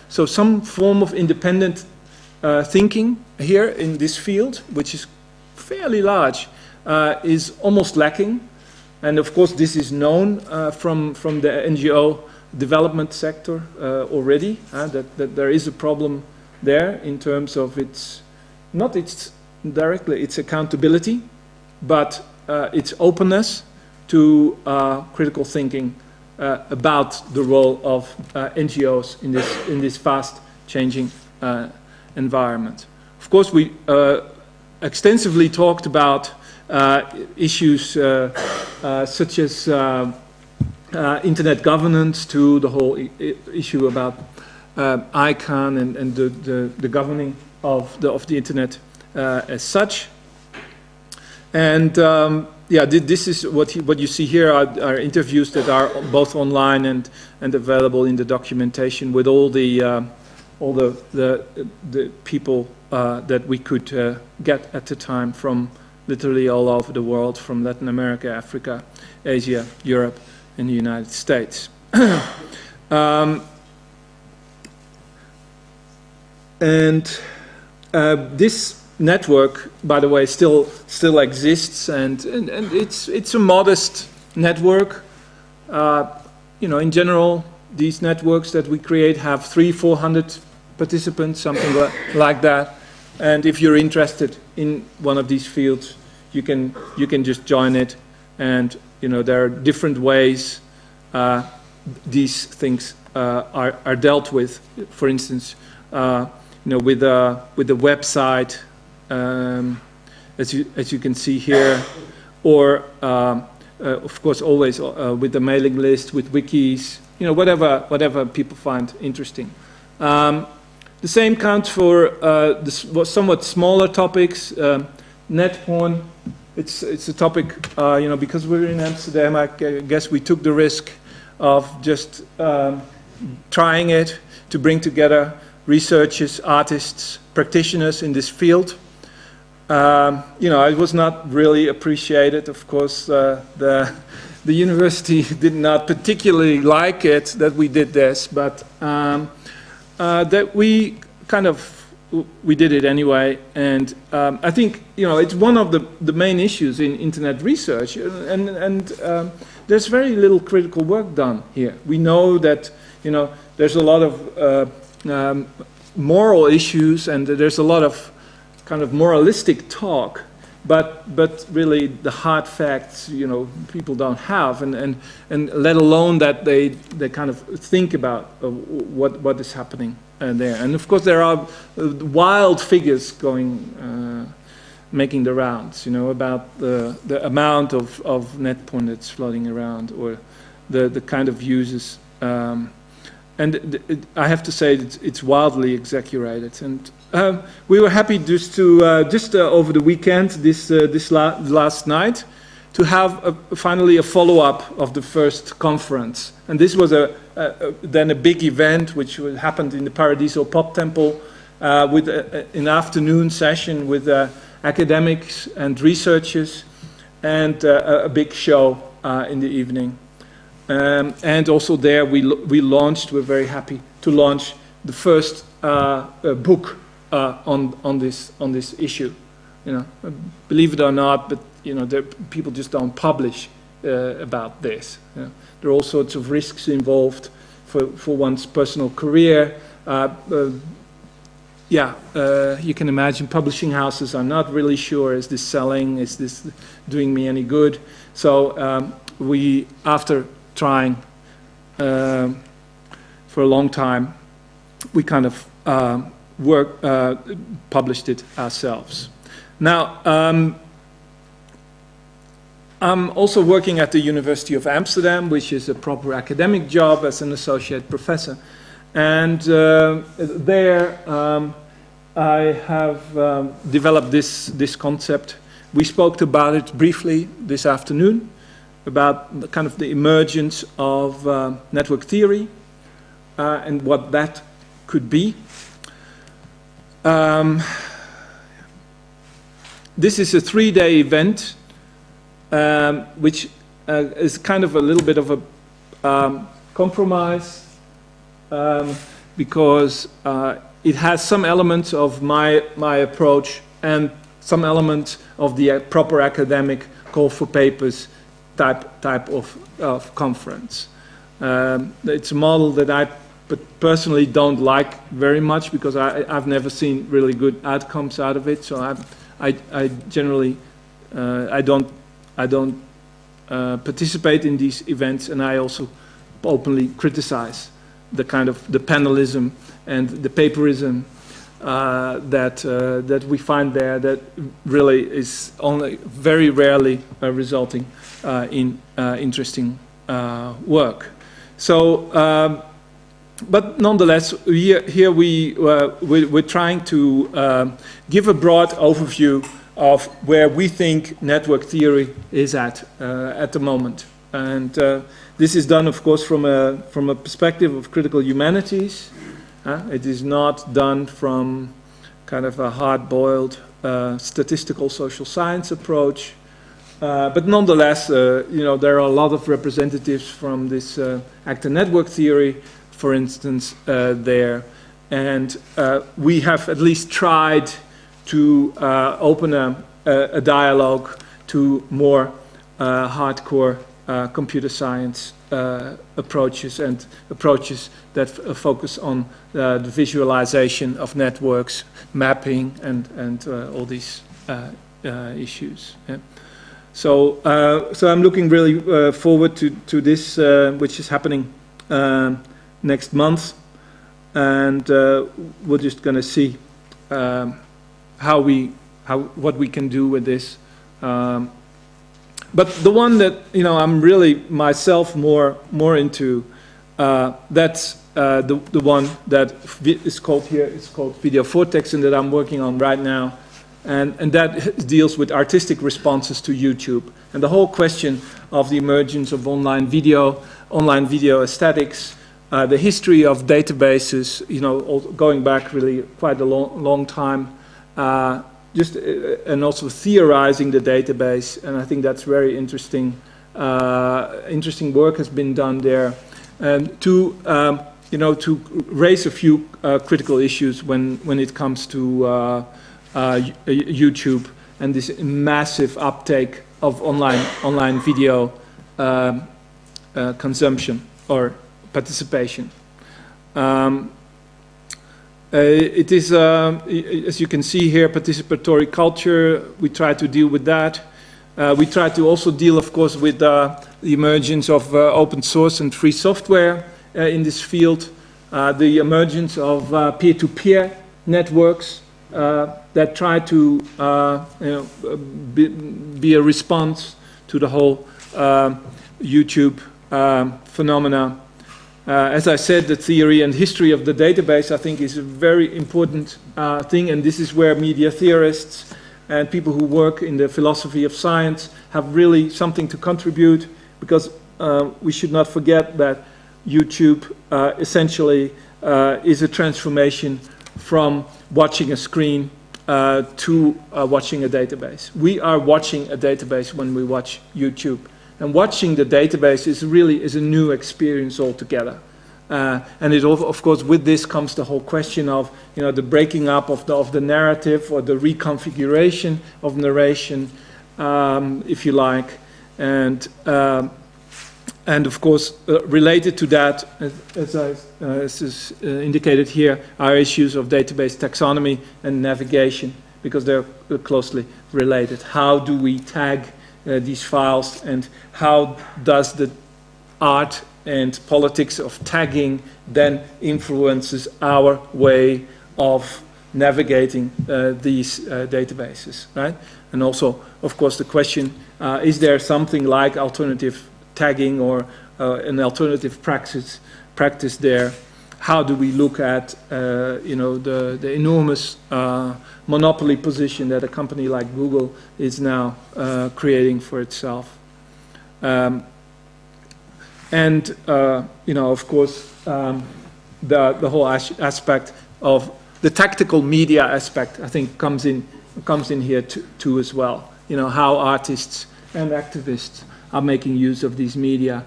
So some form of independent thinking here in this field, which is fairly large, is almost lacking. And of course this is known from the NGO development sector already, that there is a problem there in terms of not its accountability, but its openness to critical thinking about the role of NGOs in this fast changing environment. Of course, we extensively talked about issues such as internet governance, to the whole issue about ICANN and the governing of the internet as such. And yeah, this is what you see here are interviews that are both online and available in the documentation with all the people that we could get at the time from literally all over the world, from Latin America, Africa, Asia, Europe, and the United States. This network, by the way, still exists, and it's a modest network. You know, in general, these networks that we create have 300-400 participants, something like that. And if you're interested in one of these fields, you can just join it. And you know, there are different ways these things are dealt with. For instance, you know, with the website, as you can see here, or of course always with the mailing list, with wikis, you know, whatever people find interesting. The same counts for the somewhat smaller topics. Net porn, it's a topic, you know, because we're in Amsterdam, I guess we took the risk of just trying it to bring together researchers, artists, practitioners in this field. You know, it was not really appreciated. Of course, the university did not particularly like it that we did this, but that we did it anyway. And I think, you know, it's one of the main issues in internet research, and there's very little critical work done here. We know that, you know, there's a lot of moral issues, and there's a lot of kind of moralistic talk, but really the hard facts, you know, people don't have, and let alone that they kind of think about what is happening there. And of course there are wild figures going making the rounds, you know, about the amount of net porn that's floating around, or the kind of uses. And I have to say it's wildly exaggerated. And we were happy just over the weekend, this last night, to have finally a follow-up of the first conference. And this was then a big event which happened in the Paradiso Pop Temple with an afternoon session with academics and researchers, and a big show in the evening. And also there we're very happy to launch the first book on this issue. You know, believe it or not, but you know, people just don't publish about this. You know, there are all sorts of risks involved for one's personal career. You can imagine publishing houses are not really sure, is this selling, is this doing me any good? So we, after trying for a long time, we kind of published it ourselves. Now, I'm also working at the University of Amsterdam, which is a proper academic job as an associate professor. And there I have developed this concept. We spoke about it briefly this afternoon, about kind of the emergence of network theory and what that could be. This is a 3-day event, which is kind of a little bit of a compromise. because it has some elements of my approach and some elements of the proper academic call for papers type of conference. It's a model that I personally don't like very much, because I've never seen really good outcomes out of it. So I generally I don't participate in these events, and I also openly criticize the kind of the panelism and the paperism that we find there, that really is only very rarely resulting in interesting work. So, but nonetheless, here we're trying to give a broad overview of where we think network theory is at the moment. And this is done, of course, from a perspective of critical humanities. It is not done from kind of a hard-boiled statistical social science approach. But nonetheless, there are a lot of representatives from this actor network theory, for instance, there. And we have at least tried to open a dialogue to more hardcore computer science approaches, and approaches that focus on the visualization of networks, mapping, and all these issues. Yeah. So I'm looking really forward to this, which is happening next month, and we're just going to see what we can do with this. But the one that I'm really myself more into, that's the one that is called here. It's called Video Vortex, and that I'm working on right now, and that deals with artistic responses to YouTube, and the whole question of the emergence of online video aesthetics, the history of databases, going back really quite a long time. And also theorizing the database, and I think that's very interesting. Interesting work has been done there, and to raise a few critical issues when it comes to YouTube and this massive uptake of online video consumption or participation. It is, as you can see here, participatory culture. We try to deal with that. We try to also deal, of course, with the emergence of open source and free software in this field, the emergence of peer-to-peer networks that try to be a response to the whole YouTube phenomena. As I said, the theory and history of the database, I think, is a very important thing, and this is where media theorists and people who work in the philosophy of science have really something to contribute, because we should not forget that YouTube essentially is a transformation from watching a screen to watching a database. We are watching a database when we watch YouTube. And watching the database is a new experience altogether. And it, of course, with this comes the whole question of the breaking up of the narrative, or the reconfiguration of narration, if you like, and of course related to that, as is indicated here, are issues of database taxonomy and navigation, because they're closely related. How do we tag these files, and how does the art and politics of tagging then influences our way of navigating these databases, right? And also, of course, the question, is there something like alternative tagging or an alternative practice there? How do we look at the enormous monopoly position that a company like Google is now creating for itself? Of course, the whole aspect of the tactical media aspect, I think, comes in here too as well. How artists and activists are making use of these media